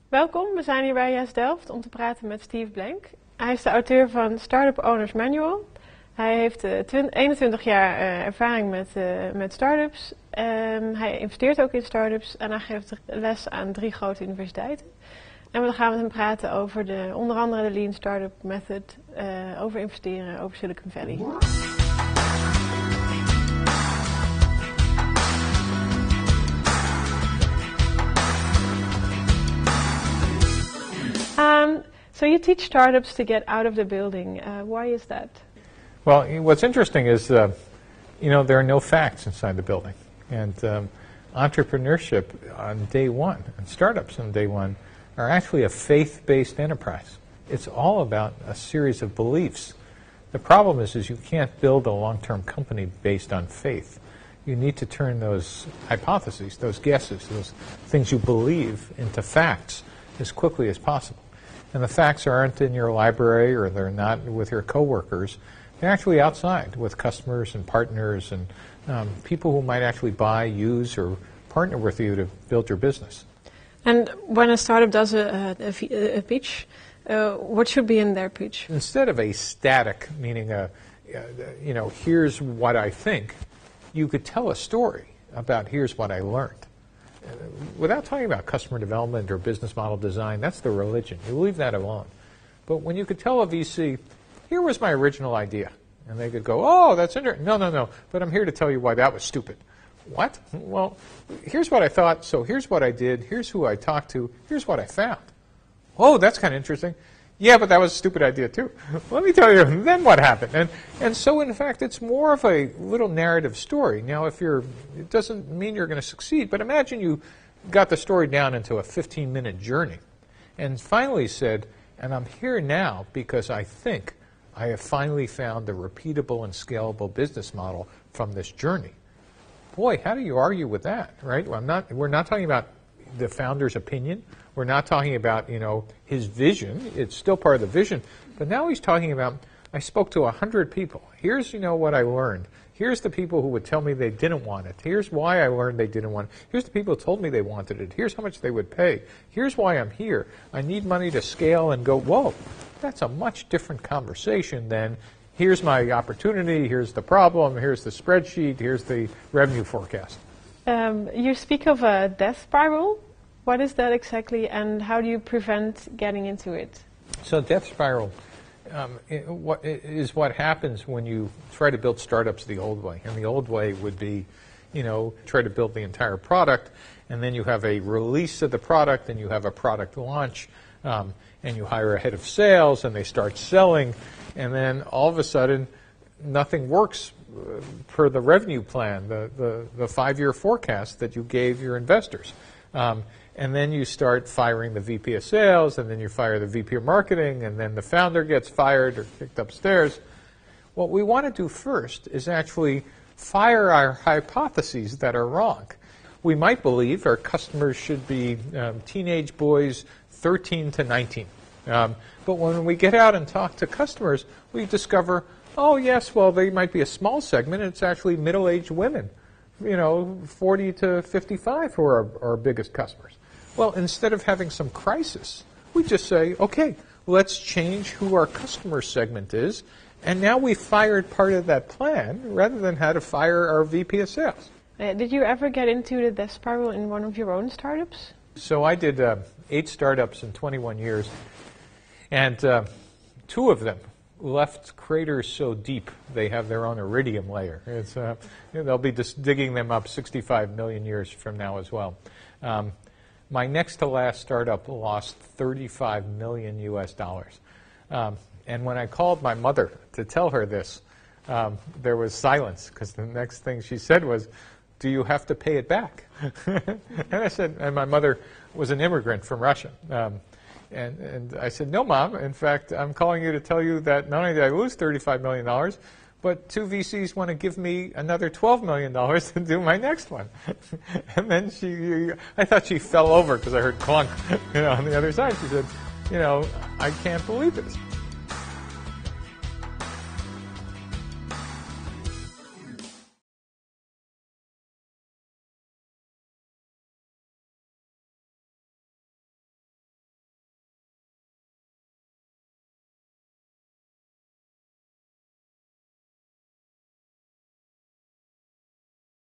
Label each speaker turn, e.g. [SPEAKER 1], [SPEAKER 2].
[SPEAKER 1] Welkom, we zijn hier bij Yes Delft om te praten met Steve Blank. Hij is de auteur van Startup Owners Manual. Hij heeft 21 jaar ervaring met startups. Hij investeert ook in startups en hij geeft les aan 3 grote universiteiten. En we gaan met hem praten over onder andere de Lean Startup Method, over investeren, over Silicon Valley. So you teach startups to get out of the building. Why is that?
[SPEAKER 2] Well, what's interesting is, there are no facts inside the building. And entrepreneurship on day one, and startups on day one, are actually a faith-based enterprise. It's all about a series of beliefs. The problem is you can't build a long-term company based on faith. You need to turn those hypotheses, those guesses, those things you believe into facts as quickly as possible. And the facts aren't in your library or they're not with your coworkers. They're actually outside with customers and partners and people who might actually buy, use, or partner with you to build your business.
[SPEAKER 1] And when a startup does a pitch, what should be in their pitch?
[SPEAKER 2] Instead of a static, meaning here's what I think, you could tell a story about here's what I learned. Without talking about customer development or business model design, that's the religion. You leave that alone. But when you could tell a VC, here was my original idea, and they could go, oh, that's interesting. No, but I'm here to tell you why that was stupid. What? Well, here's what I thought, so here's what I did, here's who I talked to, here's what I found. Oh, that's kind of interesting. Yeah, but that was a stupid idea too. Let me tell you, then what happened? And so, in fact, it's more of a little narrative story. Now, it doesn't mean you're going to succeed, but imagine you got the story down into a 15-minute journey and finally said, and I'm here now because I think I have finally found a repeatable and scalable business model from this journey. Boy, how do you argue with that, right? Well, we're not talking about the founder's opinion. We're not talking about, his vision. It's still part of the vision. But now he's talking about, I spoke to 100 people. Here's, what I learned. Here's the people who would tell me they didn't want it. Here's why I learned they didn't want it. Here's the people who told me they wanted it. Here's how much they would pay. Here's why I'm here. I need money to scale and go, whoa. That's a much different conversation than here's my opportunity, here's the problem, here's the spreadsheet, here's the revenue forecast.
[SPEAKER 1] You speak of a death spiral. What is that exactly, and how do you prevent getting into it?
[SPEAKER 2] So death spiral is what happens when you try to build startups the old way. And the old way would be, try to build the entire product, and then you have a release of the product, and you have a product launch, and you hire a head of sales, and they start selling, and then all of a sudden, nothing works per the revenue plan, the 5-year forecast that you gave your investors. And then you start firing the VP of sales, and then you fire the VP of marketing, and then the founder gets fired or kicked upstairs. What we want to do first is actually fire our hypotheses that are wrong. We might believe our customers should be teenage boys 13 to 19. But when we get out and talk to customers, we discover, oh, yes, well, they might be a small segment. It's actually middle-aged women, 40 to 55 who are our biggest customers. Well, instead of having some crisis, we just say, okay, let's change who our customer segment is, and now we fired part of that plan rather than how to fire our VP of sales.
[SPEAKER 1] Did you ever get into the death spiral in one of your own startups?
[SPEAKER 2] So I did 8 startups in 21 years, and 2 of them left craters so deep they have their own iridium layer. They'll be just digging them up 65 million years from now as well. My next to last startup lost $35 million US. And when I called my mother to tell her this, there was silence, because the next thing she said was, do you have to pay it back? And I said, and my mother was an immigrant from Russia. And I said, no, Mom. In fact, I'm calling you to tell you that not only did I lose $35 million, but 2 VCs want to give me another $12 million to do my next one. And then I thought she fell over because I heard clunk, on the other side. She said, I can't believe this.